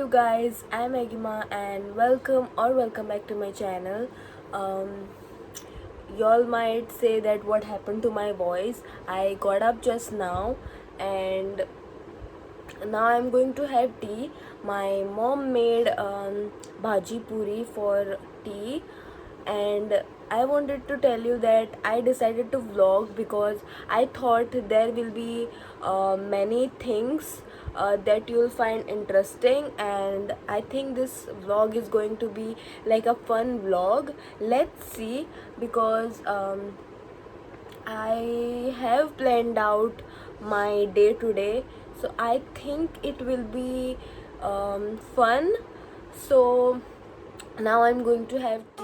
you guys, I'm Egima and welcome back to my channel. Um, y'all might say that what happened to my voice. I got up just now and now I'm going to have tea. My mom made bhaji puri for tea, and I wanted to tell you that I decided to vlog because I thought there will be many things that you'll find interesting, and I think this vlog is going to be like a fun vlog. Let's see, because I have planned out my day today, so I think it will be fun. So now I'm going to have tea.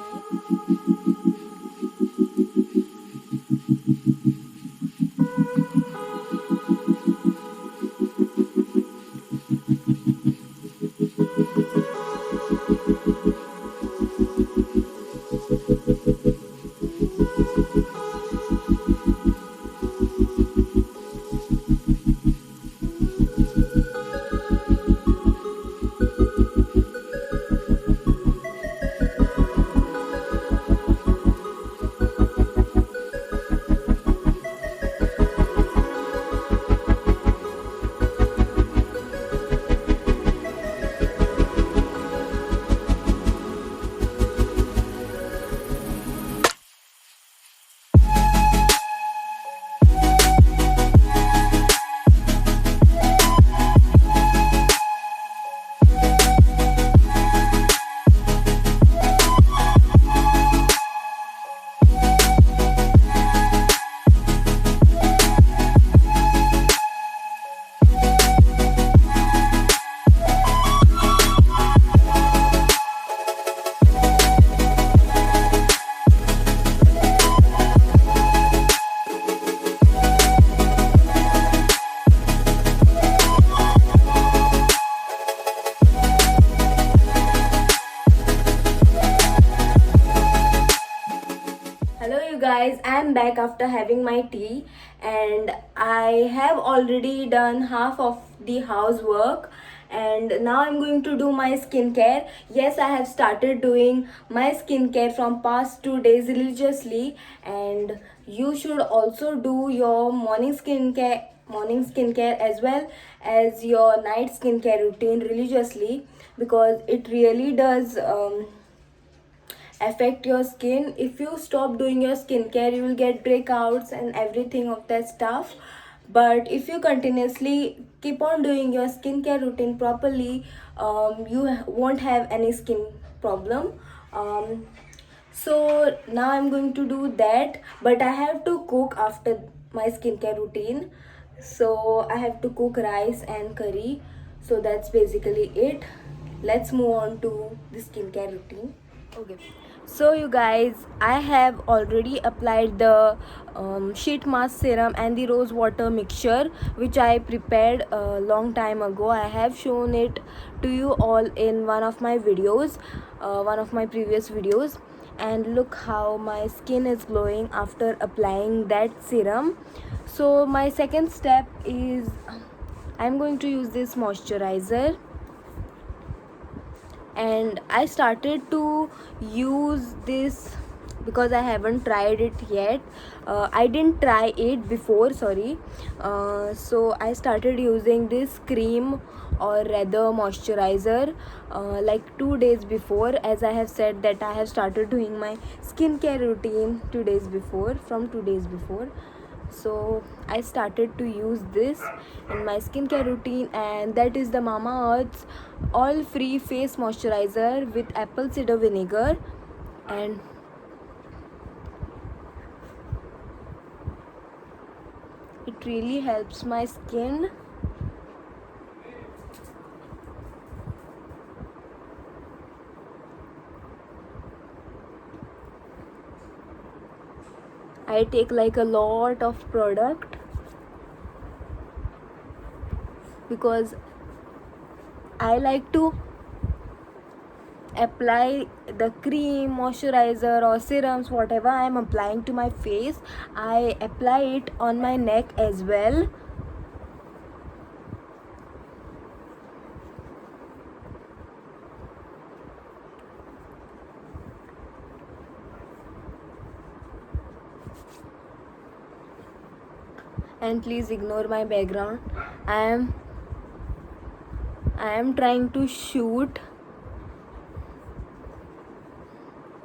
Hello, you guys. I'm back after having my tea, and I have already done half of the housework. And now I'm going to do my skincare. Yes, I have started doing my skincare from past 2 days religiously, and you should also do your morning skincare as well as your night skincare routine religiously, because it really does affect your skin. If you stop doing your skincare, you will get breakouts and everything of that stuff. But if you continuously keep on doing your skincare routine properly, you won't have any skin problem. So now I'm going to do that, but I have to cook after my skincare routine. So I have to cook rice and curry. So that's basically it. Let's move on to the skincare routine. Okay, so you guys, I have already applied the sheet mask serum and the rose water mixture, which I prepared a long time ago. I have shown it to you all in one of my videos, one of my previous videos. And look how my skin is glowing after applying that serum. So my second step is I'm going to use this moisturizer, and I started to use this because I haven't tried it yet. I didn't try it before, sorry. So I started using this cream, or rather moisturizer, like 2 days before, as I have said that I have started doing my skincare routine 2 days before, from 2 days before. So I started to use this in my skincare routine, and that is the Mama Earth's all free face moisturizer with apple cider vinegar. And it really helps my skin. I take like a lot of product because I like to apply the cream, moisturizer, or serums, whatever I am applying to my face. I apply it on my neck as well. and please ignore my background. I am trying to shoot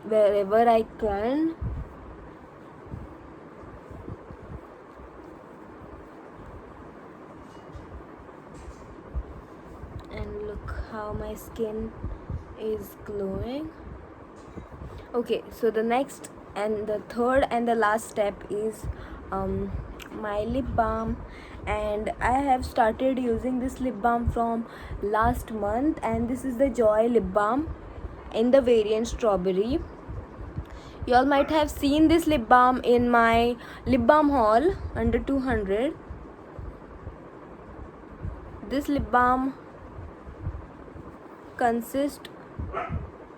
wherever I can. And look how my skin is glowing. Okay, so the next and the third and the last step is my lip balm, and I have started using this lip balm from last month, and this is the Joy lip balm in the variant strawberry. You all might have seen this lip balm in my lip balm haul under 200. This lip balm consists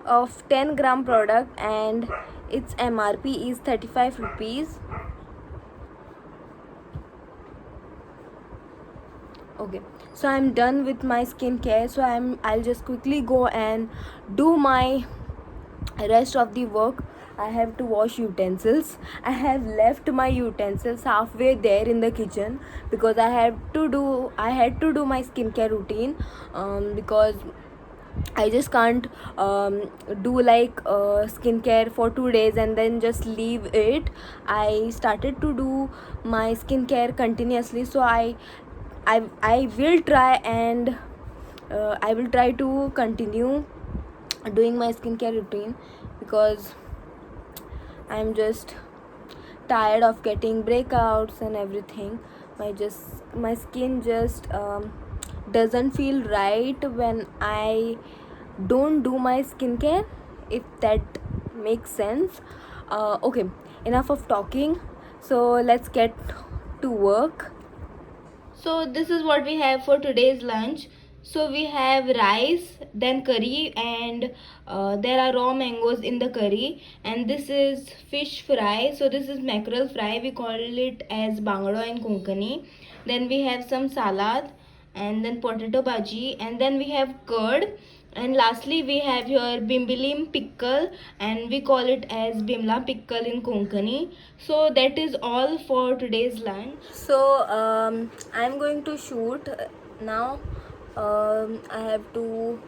of 10 gram product and its MRP is 35 rupees. Okay, so I'm done with my skincare, so I'll just quickly go and do my rest of the work. I have to wash utensils. I have left my utensils halfway there in the kitchen because I had to do my skincare routine, because I just can't do like skincare for 2 days and then just leave it. I started to do my skincare continuously, so I will try and I will try to continue doing my skincare routine because I'm just tired of getting breakouts and everything. My skin just doesn't feel right when I don't do my skincare, if that makes sense. Okay, enough of talking, so let's get to work. So this is what we have for today's lunch. So we have rice, then curry, and there are raw mangoes in the curry. And this is fish fry. So this is mackerel fry. We call it as bangado in Konkani. Then we have some salad, and then potato bhaji, and then we have curd, and lastly we have here bimbilim pickle, and we call it as bimla pickle in Konkani. So that is all for today's lunch. So I'm going to shoot now. I have to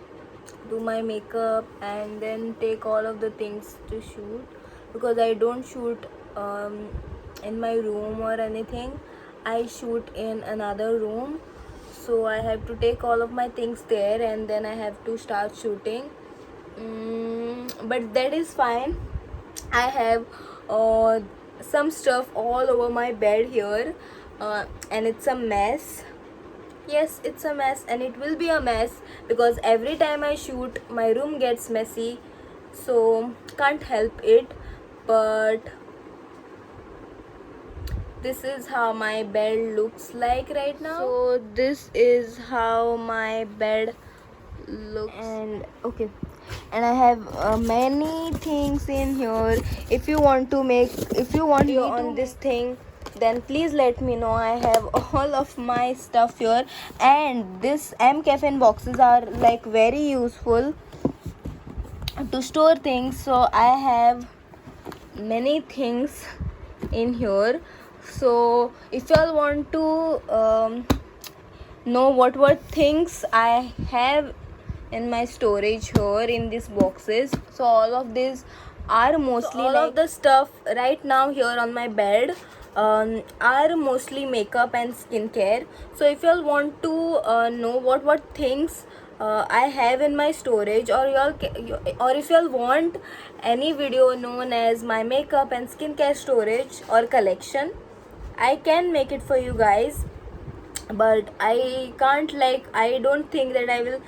do my makeup and then take all of the things to shoot because I don't shoot in my room or anything. I shoot in another room, so I have to take all of my things there and then I have to start shooting. But that is fine. I have some stuff all over my bed here, and it's a mess. Yes, it's a mess, and it will be a mess because every time I shoot my room gets messy, so can't help it. But this is how my bed looks like right now. So this is how my bed looks. And okay, and I have many things in here. If you want video on this thing, then please let me know. I have all of my stuff here, and this M caffeine boxes are like very useful to store things. So I have many things in here. So if y'all want to know what things I have in my storage here in these boxes, so all of these are mostly of the stuff right now here on my bed are mostly makeup and skincare. So if y'all want to know what things I have in my storage, or or if y'all want any video known as my makeup and skincare storage or collection, I can make it for you guys. But I can't, like, I don't think that I will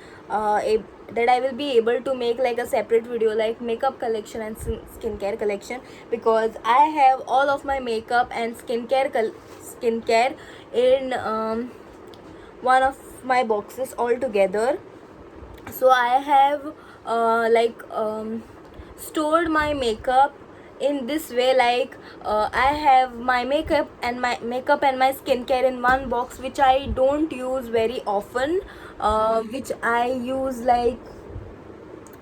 that I will be able to make like a separate video like makeup collection and skincare collection, because I have all of my makeup and skincare in one of my boxes all together. So I have stored my makeup in this way, like I have my makeup and my skincare in one box, which I don't use very often, which I use like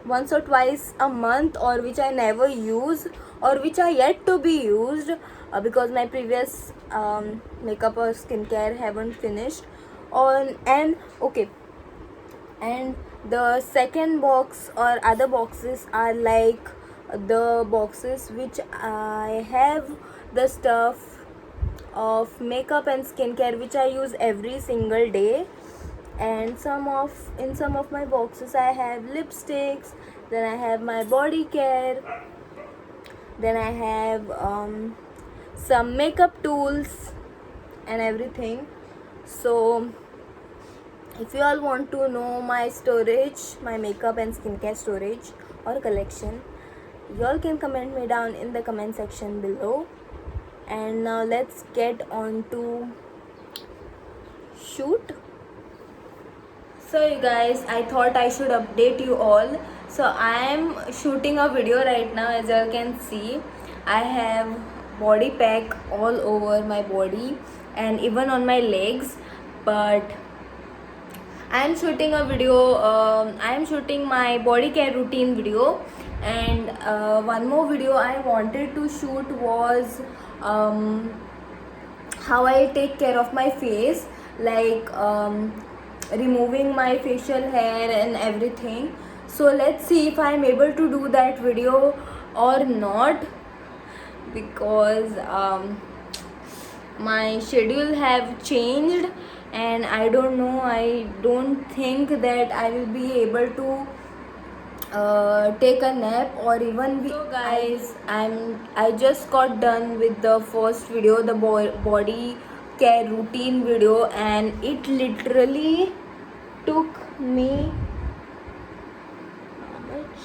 once or twice a month, or which I never use, or which are yet to be used, because my previous makeup or skincare haven't finished on. And okay, and the second box or other boxes are like the boxes which I have the stuff of makeup and skincare which I use every single day. And in some of my boxes I have lipsticks, then I have my body care, then I have some makeup tools and everything. So if you all want to know my storage, my makeup and skincare storage or collection, you all can comment me down in the comment section below. And now let's get on to shoot. So you guys, I thought I should update you all. So I am shooting a video right now. As you can see, I have body pack all over my body and even on my legs, but I am shooting a video. I am shooting my body care routine video, and one more video I wanted to shoot was how I take care of my face, like removing my facial hair and everything. So let's see if I am able to do that video or not, because my schedule have changed and I don't know, I don't think that I will be able to take a nap or even so guys, I just got done with the first video, the body care routine video, and it literally took me how much,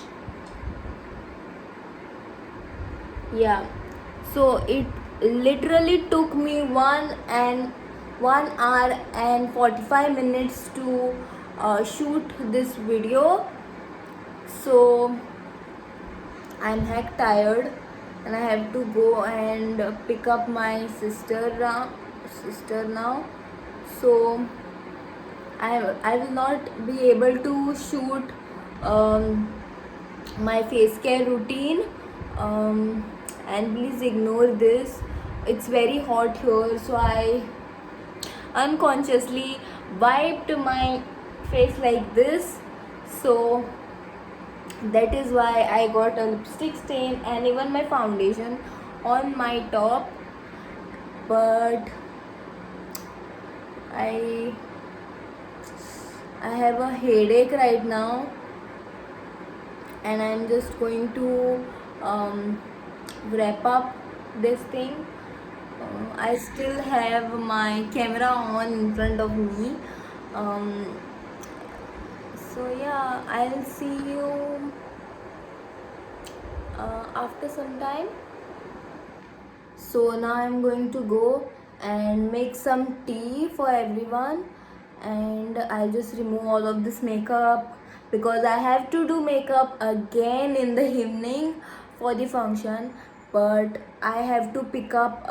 yeah, so it literally took me 1 hour and 45 minutes to shoot this video. So I'm heck tired and I have to go and pick up my sister now. So I will not be able to shoot my face care routine, and please ignore this. It's very hot here, so I unconsciously wiped my face like this. So that is why I got a lipstick stain and even my foundation on my top. But I have a headache right now, and I'm just going to wrap up this thing. I still have my camera on in front of me. So yeah, I'll see you after some time. So now I'm going to go and make some tea for everyone, and I'll just remove all of this makeup because I have to do makeup again in the evening for the function. But I have to pick up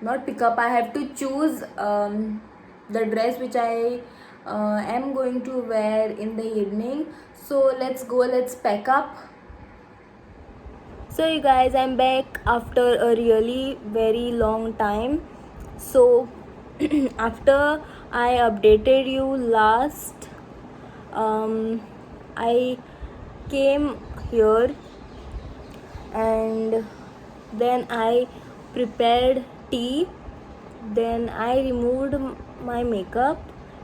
not pick up, I have to choose the dress which I am going to wear in the evening. So let's go, let's pack up. So you guys, I'm back after a really very long time. So after I updated you last, I came here and then I prepared tea, then I removed my makeup,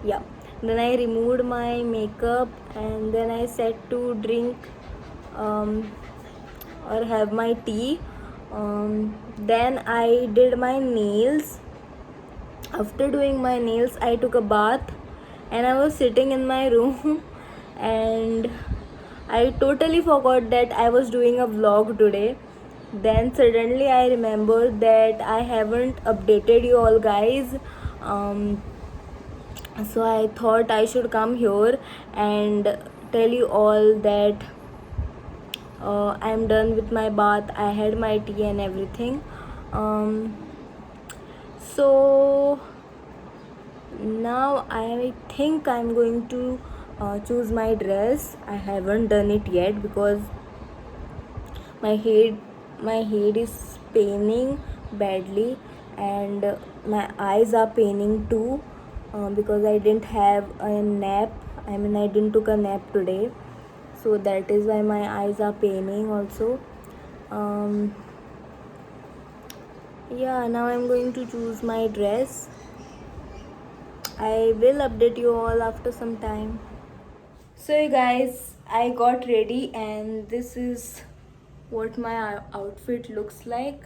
yeah, then I removed my makeup and then I sat to drink or have my tea. Then I did my nails. After doing my nails, I took a bath and I was sitting in my room and I totally forgot that I was doing a vlog today. Then suddenly I remembered that I haven't updated you all guys. So I thought I should come here and tell you all that I'm done with my bath, I had my tea and everything. So now I think I'm going to choose my dress. I haven't done it yet because my head my head is paining badly, and my eyes are paining too, because I didn't have a nap. I didn't took a nap today, so that is why my eyes are paining also. um, yeah, now I'm going to choose my dress. I will update you all after some time. So you guys, I got ready and this is what my outfit looks like.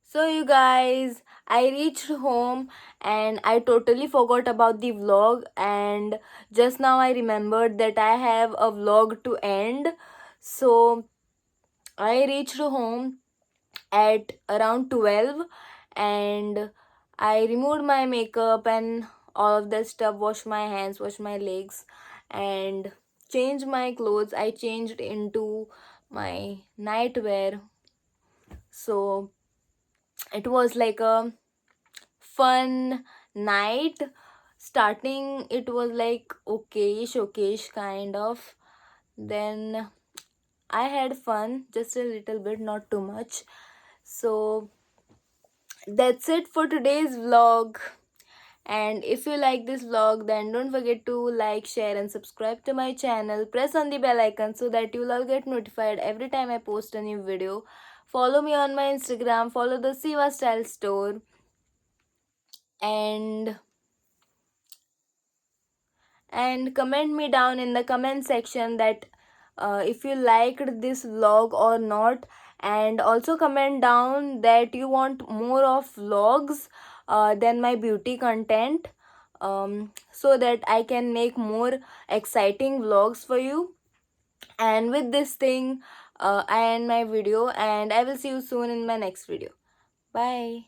So you guys, I reached home and I totally forgot about the vlog, and just now I remembered that I have a vlog to end. So I reached home at around 12, and I removed my makeup and all of that stuff, washed my hands, washed my legs, and changed my clothes. I changed into my nightwear. So it was like a fun night. Starting, it was like okayish kind of. Then I had fun, just a little bit, not too much. So that's it for today's vlog. And if you like this vlog, then don't forget to like, share, and subscribe to my channel. Press on the bell icon so that you'll all get notified every time I post a new video. Follow me on my Instagram, follow the Siva Style Store, and comment me down in the comment section that if you liked this vlog or not, and also comment down that you want more of vlogs than my beauty content, so that I can make more exciting vlogs for you. And with this thing, I end my video, and I will see you soon in my next video. Bye.